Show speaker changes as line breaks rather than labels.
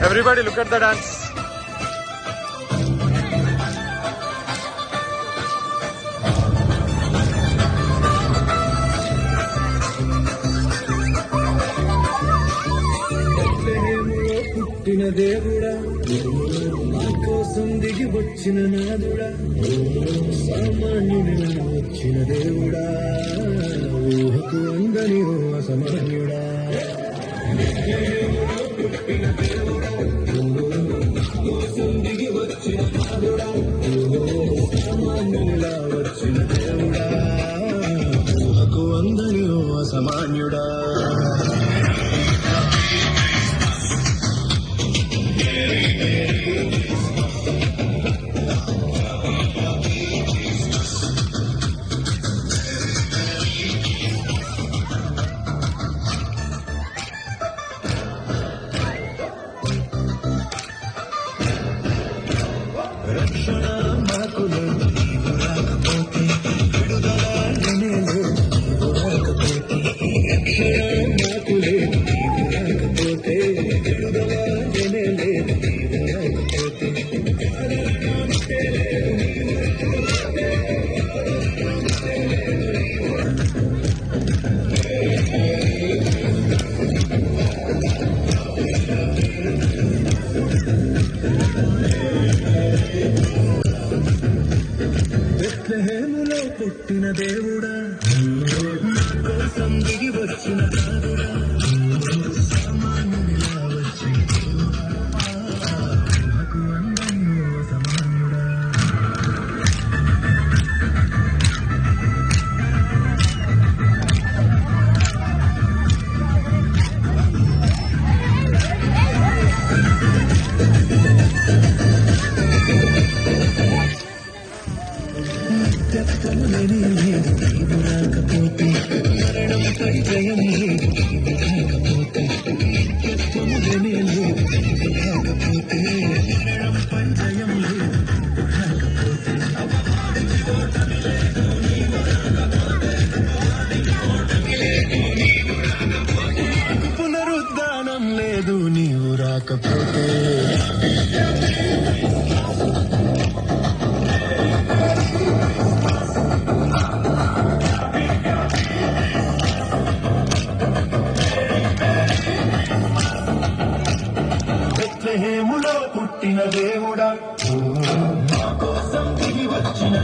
Everybody look at the dance.
పుట్టిన దేవుడా నా కోసం దిగి వచ్చిన నాదుడా సామాన్యుడిలా వచ్చిన దేవుడా ఊహకు అందని ఓ అసామాన్యుడా పుట్టిన దేవుడా నా కోసం దిగి వచ్చిన నాదుడా సామాన్యుడిలా వచ్చిన దేవుడా ఊహకు అందని ఓ అసామాన్యుడా రక్షణ మాకు లేదు నీవు రాకపోతే విడుదల లేదు నీవు రాకపోతే రక్షణ మాకు లేదు నీవు రాకపోతే విడుదల లేదు నీవు రాకపోతే బెత్లెహేములో పుట్టిన దేవుడా కోసం దిగి వచ్చిన దేవుడా సామాన్యుడిలా వచ్చిన ఊహకు అందని ఓ అసామాన్యుడా నిత్యత్వములేని లేదు నీవు రాకపోతే మరణంపై జయం లేదు నీవు రాకపోతే నిత్యత్వములేని లేదు నీవు రాకపోతే మరణంపై జయం లేదు రాకపోతే పునరుద్ధానం లేదు నీవు రాకపోతే బెత్లెహేములో పుట్టిన దేవుడా నా కోసం దిగి వచ్చిన